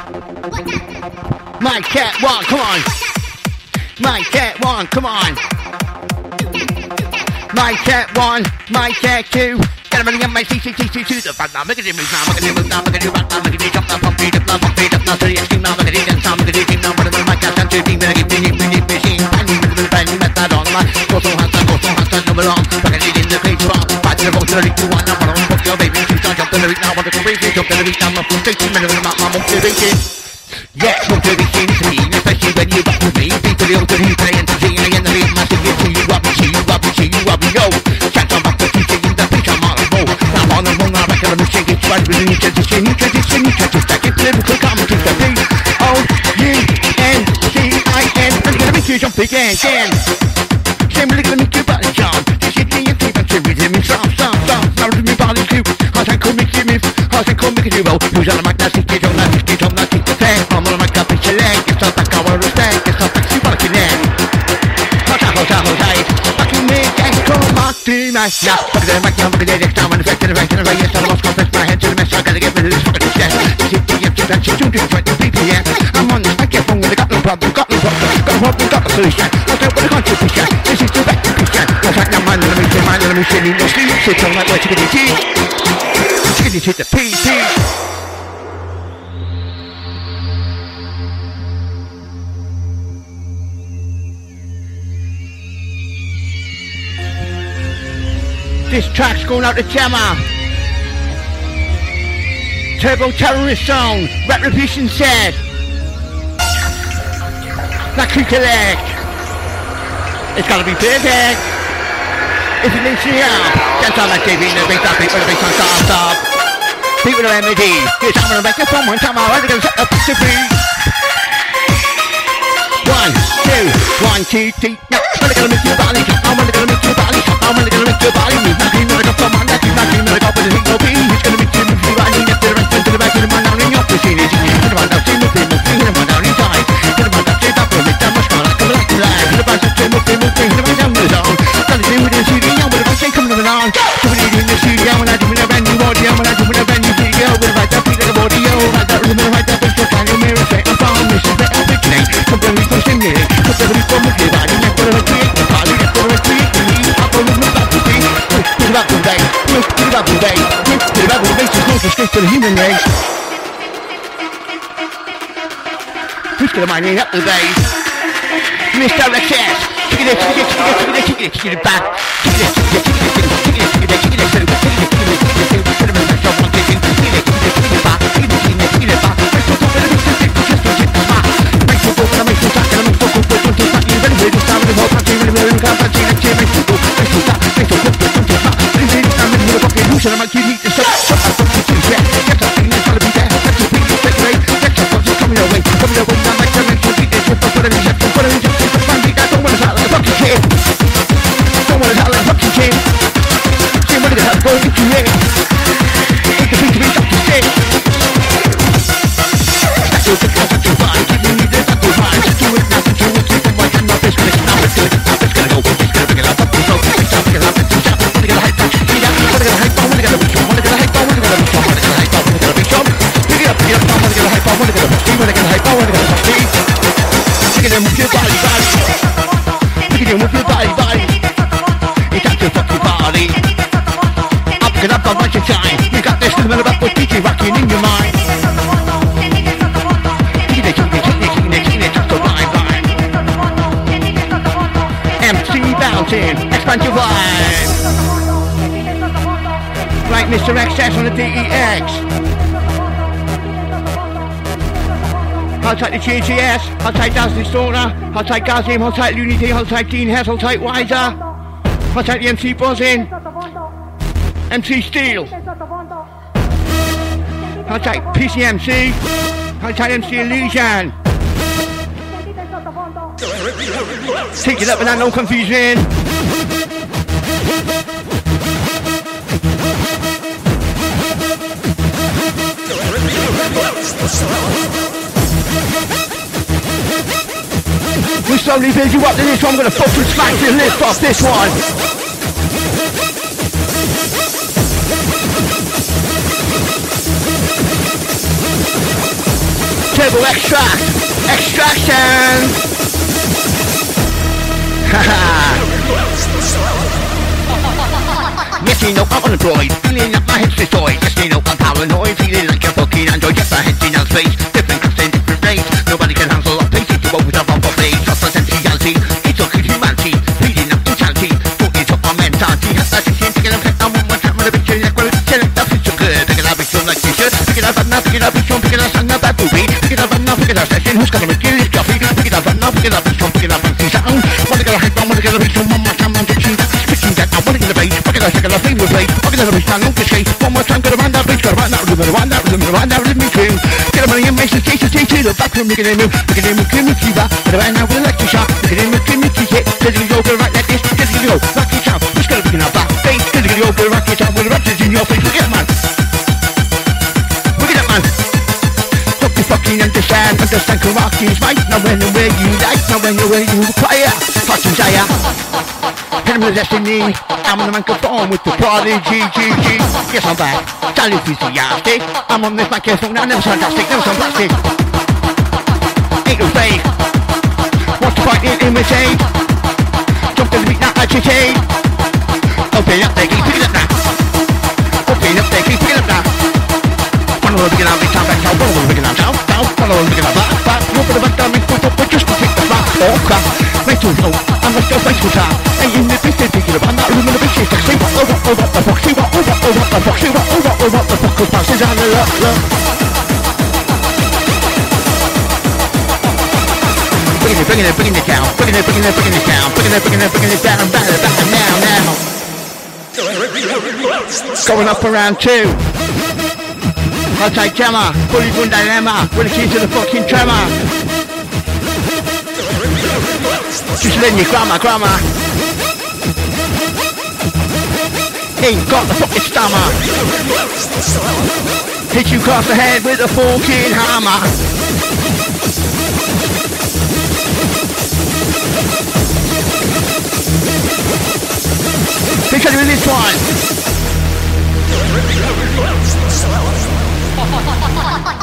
Mic check one, come on. Mic check one, come on. Mic check one, mic check two. Get everybody on my CCTC2. The fat now, make it move now, make it move now, make it do back now, make it jump now, pump beat up now, so the extreme now, make it dance now, make it now, whatever my cat and 13, make it machine, penny, met that on my go so hot, no belong, fucking it in the cage bar, fight the vote, 32 one, I'm on, fuck your baby, she's on, jump to the beat now, want to raise it, jump to the beat now, I'm 16 minutes, I'm motivation. Yeah, motivation is me, especially when you got with me, beat to the old to the play and to see, and the beat, massive, you see, you up, yo, catch on back to teaching in the pitch, I'm on a roll, now on the roll, now back to the machine, it's right within you transition, you try to stack it, lyrical comedy, the D-O-U-N-C-I-N, let me get a make you jump again, same look at me, you body jump, this shit in your teeth, and with him, stop, now to me body too, how's I call me, how's I call me, you know, who's on the mic, that's it, you don't like it, you don't like it, I'm on the mic, up in your leg, it's not like I want to respect, it's not like you want to connect, how's I make and come on to my now, fuck the mic, I'm looking at it, I'm on the fact and the right, yes, I lost confess my head to the mess, I gotta get rid of this fucking shit, this is the empty bench, it's 220 BPM, I'm on this microphone with a got no problem, got the solution, I'll tell what the contribution, this is the back to picture, what's right now, mind, let me sit in your sleep, sit on like where to get your teeth, hit the PP. This track's going out to Gemma. Turbo Terrorist Zone. Retribution said. That could collect. It's gotta be perfect. If it needs to out. Dance on like JV, no bass up, beat with a bass on stop. Beat with an MED. Here's time when I make it from one time out. I'm gonna set up to beat. 1, 2, 1, 2, 3. No, I'm gonna make your body jump. I'm gonna make your body jump. I'm gonna make your body move. Not even like a from my neck. Not even like a with a heat no beat. He's gonna make you move. You right in the right to the back of the man down in your vicinity. Hit him on down, see move, hit him on down inside. Hit him on down, straight up, with that much color, come like live. Hit him on down, hit him on down the zone. Got to do with the CD, I'm with a voice coming along. Doing it in the studio, when I do with a brand new audio, when I do with a brand new video, with right that beat like a audio, right that rhythm, right that bass, just kind of mirror, straight up on this is better picturing. Something we can sing it, something we can move your body, neck for a tweet, body neck for a tweet, up on the back to beat, to the back of the day, to the back of the day, to the back of the bass, just go straight to the human race. Who's gonna mind me up the bass? Mr. Excess, kick it back, Expand your vibe. Right, Mr. XS on the DEX. Hold tight the GGS, hold tight Daz Distorter, hold tight Gazim, hold tight Looney D, hold tight Dean Hess, hold tight Wiser, hold tight the MC Buzzin, MC Steel, hold tight PCMC, hold tight MC Illusion. Take it up and no confusion. We slowly build you up to this one. I'm gonna fucking smack your lift off this one. Turbo extract. Extraction. Yes, you know I'm on a droid, feeling up my head's destroyed. Yes, you know I'm paranoid, feeling like a fucking android. Yes, my head's in our space, different cups in different rates. Nobody can handle our pace, you won't have on for blades. Trust essentiality, it's all good humanity. Feeding up insanity, putting up our mentality. Has that shit taking effect, I'm on my time with a picture, like we're selling that picture good. Picking up picture like t-shirt, picking up enough, picking up picture, picking up something about movie. Picking up enough, picking up session, who's gonna make you this coffee? Picking up enough, picking up picture, picking up funky sound. Wanna get a hype, wanna get a picture, one more time, I'm pitching that, pitching that. I wanna get a bass, fucking a second, a thing with bass. Fucking a bass, I don't get shade. One more time, gotta run that bass, gotta run that rhythm, run that rhythm, run that rhythm, too. Get a money and make some cases, take to the back room, making a move, making a move, give me kiva. And right now we're like to shot, making a move, give me kick it. Cause you go, go right like this, cause you go, rock it out. Who's gonna begin our back face? Cause you go, go rock it out with the ratchets in your face. Look at that, man. Look at that, man. Hope you fucking understand Karaki's right. Now when and where you like, now when and where you require. Hot desire. Criminal destiny. I'm on the microphone with the prodigy, GG. Yes, I'm back. Tell enthusiastic. I'm on this microphone, I never fantastic, never sound plastic. Ain't no fake. What's the point in imitate? Jump to the beat, not agitate. Open up there, keep picking up now. Open up there, keep picking up now. One of the big enough, big time back out. One of the big enough, down. One of the big enough, back. Look at the back down, make put up, but just to take the back. Oh crap, make too low. I'm a still face for time. And in the business, thinking about that room in the big shit. Say what, oh what the fuck, say what, oh what the fuck, say what, oh what the fuck, cause bounces on the look. Bringing it down, bringing it down, bringing it down, back now. Going up for round 2. I'll take Gemma, fully gun dilemma, with the key to the fucking tremor. Just letting you grammar. Ain't got the fucking stammer. Hit you across the head with a fucking hammer. Picture with this one.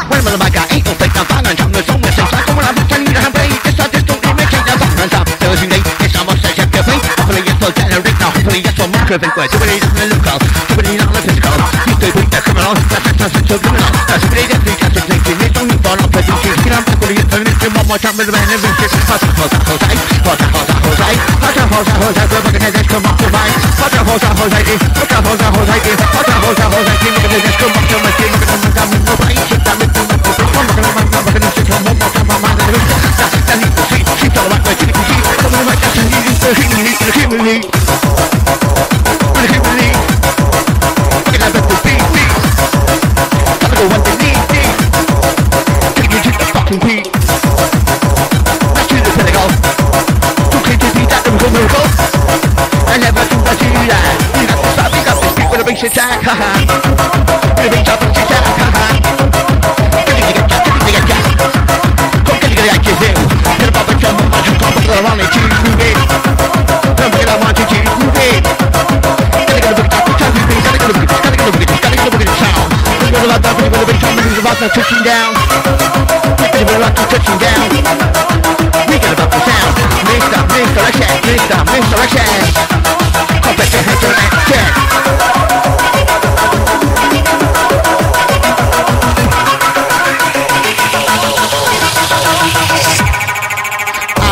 When I'm back, I ain't no fake, I'm fine, I'm the song, I'm when I'm telling you to have played, this I just don't even take the back, I'm Thursday night, it's almost like a play, hopefully it's so generate now, hopefully it's so much of it, where somebody doesn't look out, somebody not the physical, you stay with the criminal, that's so criminal, that's somebody that they can't take it, they don't need for no prejudice, you know, I'm going to get it, one more time with the man, and it's just, Jose, we're looking at this, come up to mine, Jose, look at Jose, look at Jose, look at this, come up to my team, look at them, nobody, I'm looking at shit, I'm looking at my mind, I need to see, she's all about my TV, I'm gonna make that shit, the humility, look at that, the beat, gotta go what they need, take you to the fucking beat, let's do the pinnacle, too clean to beat that, them go miracle, I never do that, you got to stop, you got to speak with a big shit jack, haha, with a big top of shit jack, haha. I want to move it. I want to move it. Gotta look at the sound. We're about that, we're going to be coming to about touching down. We're about to touching down. We got about the sound. Misdirection. Complex your head to the next check.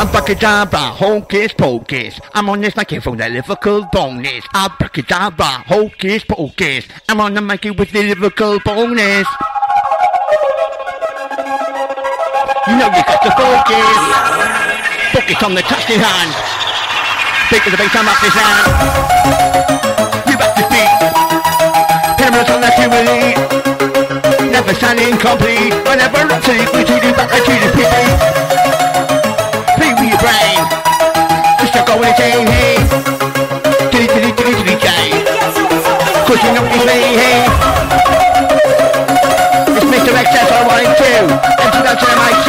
Abracadabra, hocus pocus. I'm on this microphone, the lyrical bonus. Abracadabra, hocus pocus. I'm on the mic with the lyrical bonus. You know you got to focus. Focus on the tasty hand. Take the bass, I'm up this hand. You back to speak. Cameras on the humility. Never standing complete. Whenever I'm sleep, we treat you back to the people. Brain, just to go and say hey, jay, cause you know it's me, hey. It's Mr. XS112, introduction MIC.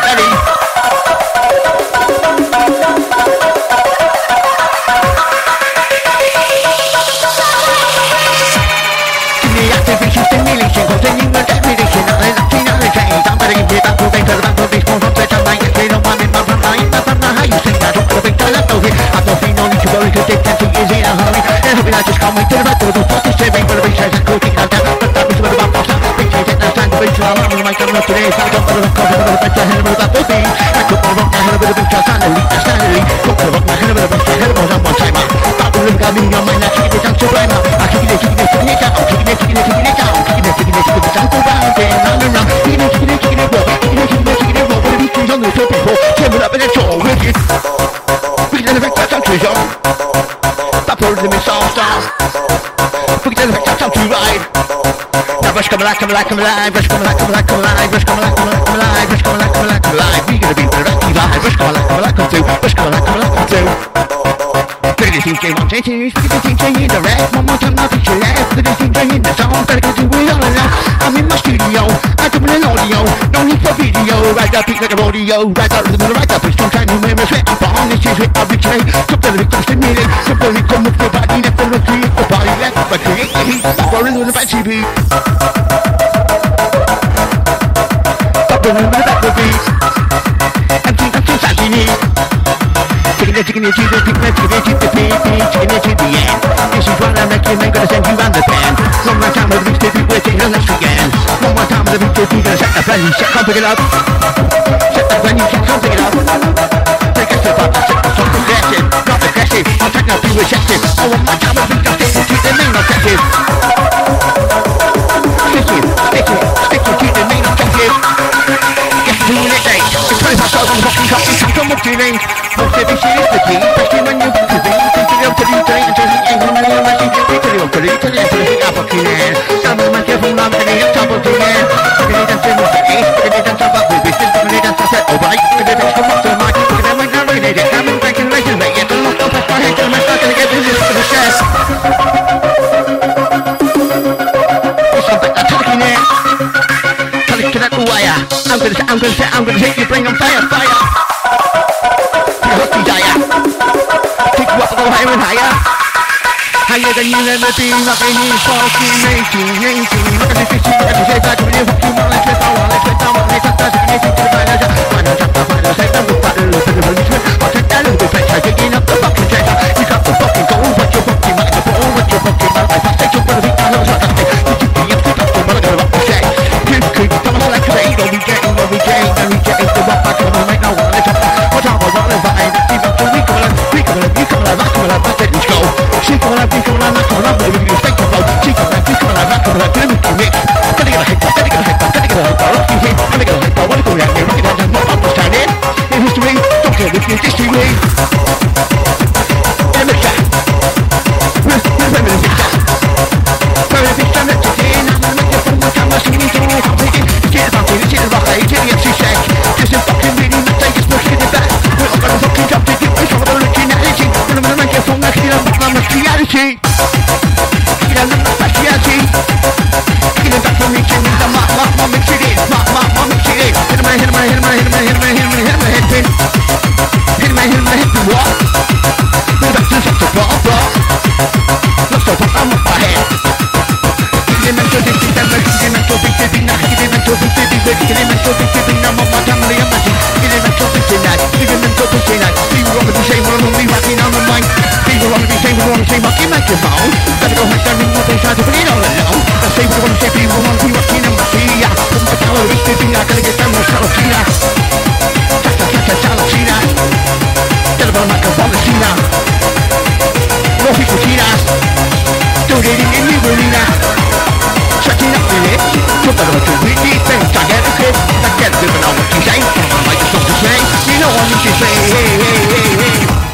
Ready? Give me activation stimulation. propane to the back of these corn from the night. They don't want it, but I'm not in the front. How you think I don't want to be left over here? I'm not feeling only to worry because they tend to is in a hurry. And hoping I just can't wait to the back of the fucking saving. But the big size is cooking out there. But that was what about boss. Big size and time to reach around. I'm like, I'm not today. So I don't want to cover the better head of the booby. I could have rocked my head over the big size and elite. Could have rocked my head over the big size head over one timer. That would have got me on my neck. Keep it down to blame. I keep it down. Kicking it down, kicking it down, kicking it down, kicking it down, around and around, kicking it, roll, but it keeps on the top people, jump up in the door with you. We can affect that country zone. That bird in the soft stars. We can affect that country ride. Now rush come alive, rush come alive, rush come alive. We gonna be the right vibe. Rush come alive, come through. Rush come alive. Look at this DJ 1, 2, 3, look at this DJ in the red. One more time, now put your left. Look at this DJ in the zone. Better go do it all alone. I'm in my studio, I do an audio. No need for video. Ride that beat like a rodeo. Ride that rhythm, ride that pitch. Don't try to remember sweat. I'm born, this is it. I'll be trained. Something that comes to me. Something that comes with your body. Nothing to create the body. Left, but create the heat. For a little fancy beat. Something that back the beat. I'm too fancy me. Chicken it to the end. This is what I'm making, I'm gonna send you on the pen. One more time, I'll reach the beat, we're taking next again. One more time, I'll reach the beat, gonna set the plan, you can't pick it up. Set the plan, you can't pick it up. Take a step up, set the song progressive, not aggressive. I'll take now, be receptive. Oh, one more time, I'll reach the main objective. Stick to the main objective. Get to the next day. It's 25 on the fucking cup, it's come up to me. Most of this is the key, especially when you're busy. Thinking of the new day, and just the angle, and you're rushing. Italy, up a key. Some of my careful, I'm going to top of the air. Look at it, I'm saying, what's the ace? Look at it, I'm top of the business. Look at it, I'm set, alright. Look at it, come up to the mic. Look at it, I'm not ready. I'm in breaking races, mate. Yet I'm not off my head, I'm not going to get this to the chest. It's something I'm talking there. Connect the wire. I'm gonna hit you, bring them fire. Take you up a little higher and higher. Higher than you'll ever be. Nothing is fucking 18. Look at this, look at this, back when you fuck you, let's get down, let's get down, let's get down, let's get down, let's get down, let's get down, I'll take that little bit better, digging up the fucking treasure. You got the fucking gold, what you're fucking like the ball, what you're fucking like. I take your brother, I know what I think. You keep me up to the top, what I'm gonna say. You could come on like a rain, what we getting, the rock back on the right now, let's up. What's up, we're running behind, keep up to we come alive, let's let it go. She come alive, we come alive, not come alive, we're gonna take the road. She come alive, we come alive, not come alive, we're gonna mix. Gotta get a hit, rock you hit, gotta get a hit, wanna go out there, rock it down, just more up to stand in. In history, don't care if you disagree. In a mixer, we're in a mixer. Very big time, let's get in, I'm gonna make it from my camera, so we need to know how to begin. Get about it, it's in the rock, it's in the MC shack. This is fucking really not take it's pushing it back. We're all gonna fucking jump to get this over the originality. We're gonna make it from the kid, I'm the reality. Get out of the speciality. Get it back from me, change the ma mix it in. Ma mix it in. Hit my head pin. Hit my head pin, what? Move back to such a blah. Look so far, I'm off my head. Get it mental, get it mental, big baby, now get it mental, big baby, get it mental, big baby, now my family, I'm matching. Get it mental, big tonight, get it mental, big tonight. People want to be saying, we're only rocking on the mic. People want to be saying, we're on the same fucking microphone. Gotta go hide down in what they try to put it all alone. I say, we want to say, people want to be rocking on my feet. From the tower, big baby, I gotta get down with Salacina. Salacina. Get about like a Salacina. No people see us. Donating in the arena. Checking up the list. Put that on the weekly thing. I get a clip. I get a clip and I want to say. I might just want to say. You know what I need to say. Hey.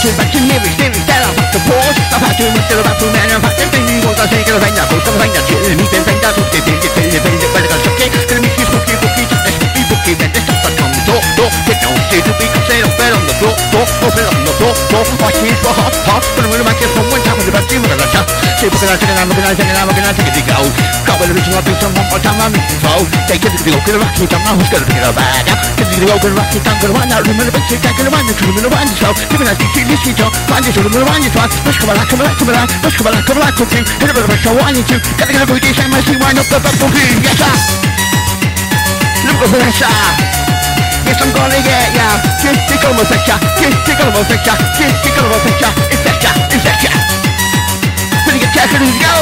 to back to lyrics, that I have to pause. I've had to much about to man, I've had to think what I think of the thing, post of the thing, that's it, me, then that's what they think, better go check it, gonna make you spooky, then this stuff that comes, get no shit to be considered, bed on the floor, open on the floor, watch me for hot, gonna win my kiss from one time with the best team, we're gonna shut, say, we're gonna take it, I'm gonna take it, go, got with the original piece of one more time, I'm missing so, take it to the open rock, I'm not who's gonna pick it up, get to the open rock, I'm gonna run out, remember the big I'm gonna run, the criminal run, so, give me that DT, listen to, find this, remember the run, you try, push come on, come on, come on, push come on, cooking, hit a bit of a show, I need to, gotta get a good dish, I must see, wind up the buckle, yes, sir. Look at this, yes, I'm gonna get ya. Just take over the picture. Just take over the picture. Just take over the picture. It's ya. Putting a jacket and go.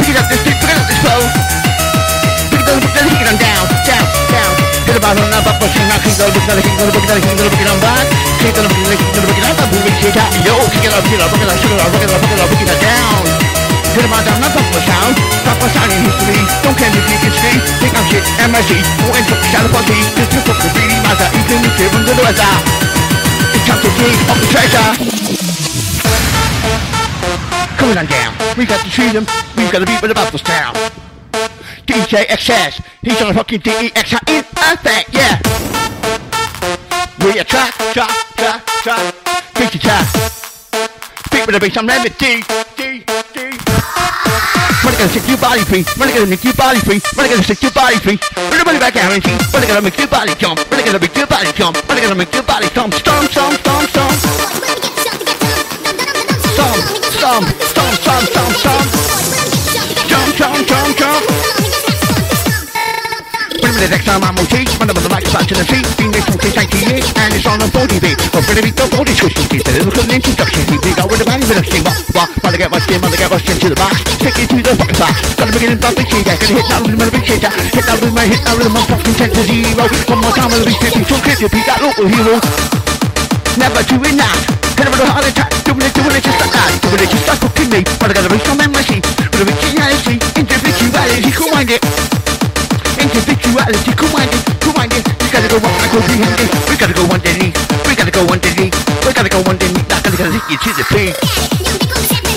Pick it up this stick, pick it up this bow. Pick it on down. Get about on up, pushing out, keep it on back. Keep it up, moving shit out. Yo, kick it up, pick it down. Get about down, not up for sound. Stop for sound in history. Don't care if you can see. Think I'm shit, MSC. Who ends up shadow for tea. This is what the really matter. Even if you're from the weather. It's time to dig up the treasure. Coming on down. We got to treat them. We've got to beat with about this town. DJ XS. He's on a fucking DEX. In effect, yeah. We attract. Beat the track. Beat with the bass. I'm remedy. Money gonna set your body free. Money gonna make your body free. Money gonna set your body free. Put the money back guarantee. Money gonna make your body jump. Money gonna make your body jump. Money gonna make your body stomp. Stomp. Put the next time I'm on teach. One of the mics back to the seat. Been there for 20 years and it's on a 40 beat. I'm gonna beat the 40 squishy beat. A little introduction. We go with the band with a sing. Wanna get my skin to the box. Stick it to the fucking box. Gotta begin in bumping shit. Gonna hit down with my big shit. Hit down with my fucking 10 to 0. One more time, I'll be 50. So clip you, beat that local hero. Never doing that. Hit with a heart attack. Doing it just like that. Doing it just like cooking me. But I gotta reach some MSC. With a originality. Individuality. Who mind it? Individuality. Who mind it? We gotta go one, I go behind it. We gotta go underneath. We gotta go underneath. Not gonna hit you to the beat.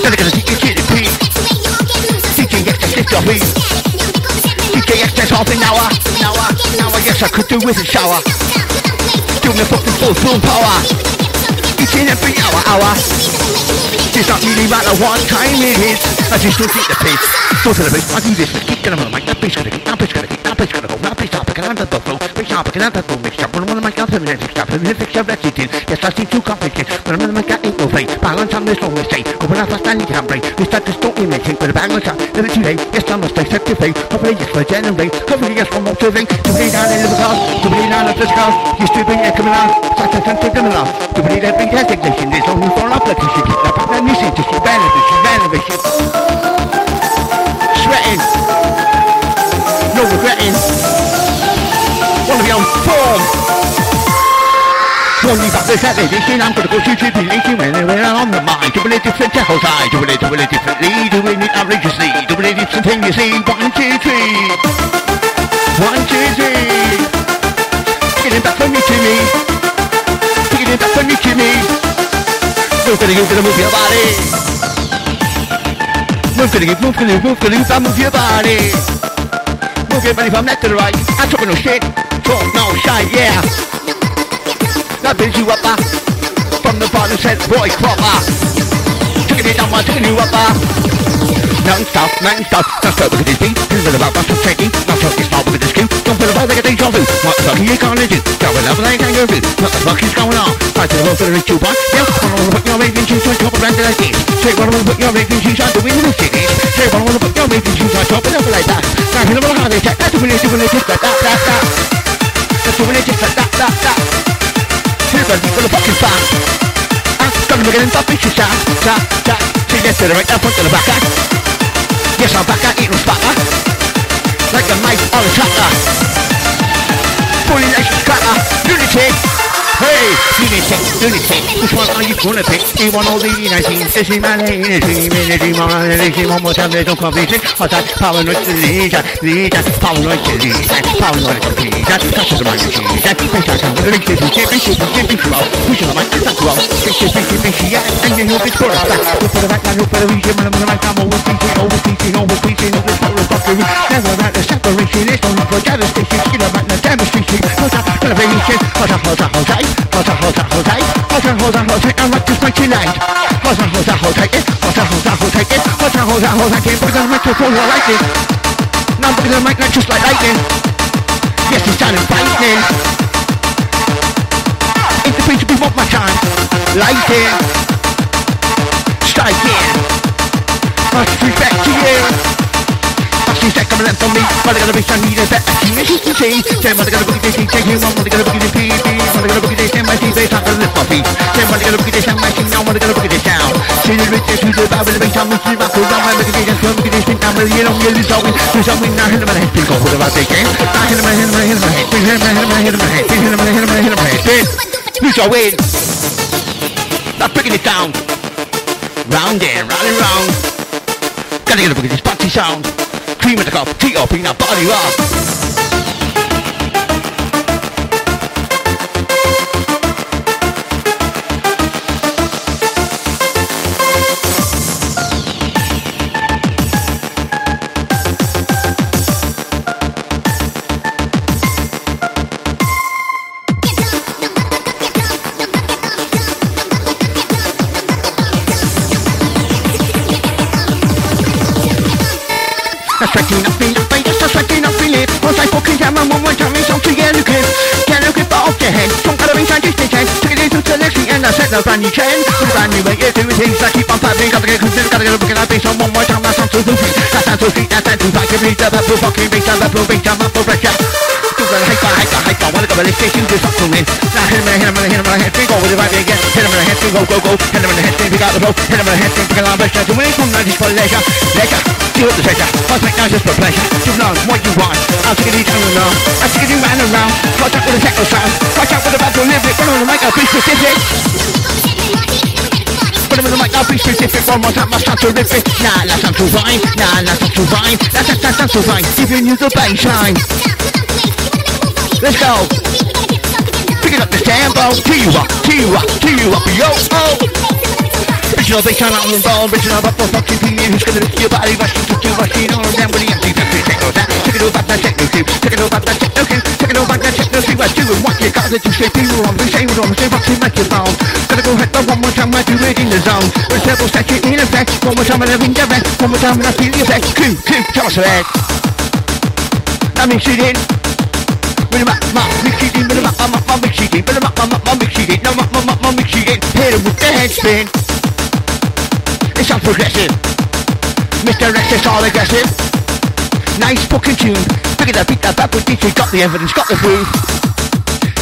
Gonna hit you to the beat. DJ XS, lift your feet. DJ XS, half an hour. Now I guess I could do with a shower. Doing the fucking full power. Each and every hour. It's not really matter what time it is. I just don't hit the pace. Go to the base, I do this. Keep getting on the mic. That bass gotta get. That bass gotta go. Now please stop. I can handle the flow. Please stop. I can handle the mix up. One of my guns, I'm going to stop. I'm going to fix your recipe. Yes, I seem too complicated. But I'm going to make that ain't no fake. Balance on this long mistake. Open up fast and you can break. We start to stop imitate. But a bang on top. Never too late. Yes, I must accept your fate. Hopefully, yes, for generate. Hopefully, yes, for motivating. To bleed down in the car. To bleed down at the scar. You still bring it coming out. Such a sense of them enough. To bleed every designation. There's only for application. Now, put that music to see renovation. Sweating. No regretting. Wanna be on form. Won't leave up this edition. I'm gonna go to tribulation when I'm on the mind. Doing it different to whole side. Doing it differently. Doing it outrageously. Doing it instantaneously. 1, 2, 3. 1, 2, 3. Getting back from you to me. Getting back from you to me. You're gonna move your body. Move your body. Move your body from left to the right. I'm talking no shit. Talk no shit, yeah. That builds you up, from the bottom said boy cropper. Taking it down, taking you up, non-stop. Just go look at this beat. This is about muscle shaking. Not talking smart with this cue. Don't feel about like a deja vu. What the fuck are you gonna do? Going up like a kangaroo. What the fuck is going on? I tell you, for the rich you want. Yeah, I wanna put your raving shoes on top of brand like this. Say, I wanna put your raving shoes on doing the city. Say, I wanna put your raving shoes on top of it like that. Now, you know what heart attack. That's doing it just like that. That's doing it just like that. Here's a people the fucking fan. I'm gonna make it in the bitches, Say yes to the right, front to the back, Yes, I'm back, eating spatter. Like a knife on a tractor. Fully nation cracker. Unity. Hey, unity. lunatic. Which one are you gonna pick? Do you want all the 19? This is my lane, a dream, in a dream, on a dream, one more time, there's no competition. Hot that paranoid leader, paranoid leader, paranoid leader. Touch the mind, that face I come, the link is push on my back, that's wrong. And then you'll be sure of that. Look for the back, look for the region, and I'm always teaching, always fuckery. Never about the separation, it's only for devastation. Skill about the demonstration. Hold up, elevation. Hold up, hold tight. I'm like this mighty light. Hold tight. Can't put on the microphone like this. Now I'm the mic like just like lightning. Yes, it's time and fighting. It's the place to be one more time. Lighting. Striking. Much respect to you. She's that coming from me, but I gotta be some needed better team as you can see. Then what I gotta book this take him on, what I gotta book this PB, what I gotta book this my TV, I'm gonna lift my feet. Then what I gotta book this my thing now, what I gotta book this down. See the rich is the Bible, the base time is my cool down, my look at this, look at this thing, I'm really there's something now hit my head, think over about the game. I hit my head. Who's your win? Not breaking it down. Round and round and round. Gotta get a book at this party sound. Cream of the cup, tea up in that body rock. Sucking up in the face, sucking up in it. Once I fucking jam and one more time, it's on to get a grip. Get a grip off your head. Some kind of inside this thing. Take it into the next thing and I set the brand new chain. With a brand new way, yeah, doing things I keep on popping. Gotta get considered, gotta get a book and I base on one more time. That's on to the feet. That's on to the feet, that's on to the back. Every step up, fucking base on the floor, base on my full pressure. Do the hyper. Wanna go to the station, do something in. Now hit him in the head, go with the right again. Hit him in the head, go. Hit him in the head, pick out the rope. Hit him in the head, pick out the pressure. To win from 90s for leisure. See what the treasure. I'll make now just for pleasure. You know what you want. I'll take it down and around. I'll take it round and round. Watch out with the techno sound. Watch out with the battle lyric. Put on the mic, I'll be specific. Put him in the mic, I'll be specific. One more time, I'll sound terrific. Nah, that's not too fine. That's not too fine. That's not too fine. Giving you the baseline. Let's go. Picking up the tempo. Tee you up, yo, oh. Original bass time out on the ball, original up for fucking opinion. Who's gonna lift your body, rushing to two, rushing on them with the empty factory techno that. Take it all back, that techno too. Take it all back, that techno king. Take it all back, that techno see what's doing. What you got to do, straight people on the same room, same fucking microphone. Gotta go hit the one more time, I do it in the zone. With several seconds in effect. One more time, and I ring the back. One more time, and I feel the effect. Crew, tell us that. That makes it in. With my mix it in, with my mix it in, with my mix it in. No, my mix it in. Hit him with the head spin. It sounds progressive. Mr. X is all aggressive. Nice fucking tune. Pick it up, beat that back with DJ. Got the evidence, got the proof.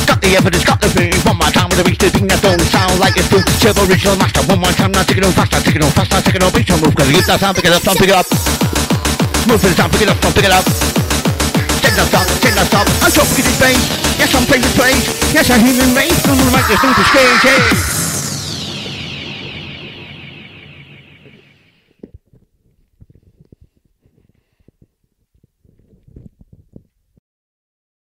Got the evidence, got the proof. One more time with the beat, the thing that don't sound like it's true. Turbo original master. One more time now, take it on faster, take it on faster, take it on beat. Move, cause you get that sound, pick it up, don't pick it up. Move for the sound, pick it up, don't pick it up. Take that stop. I'm talking to this bass. Yes, I'm playing this bass. Yes, I'm human race. I'm gonna make this thing to stage, hey.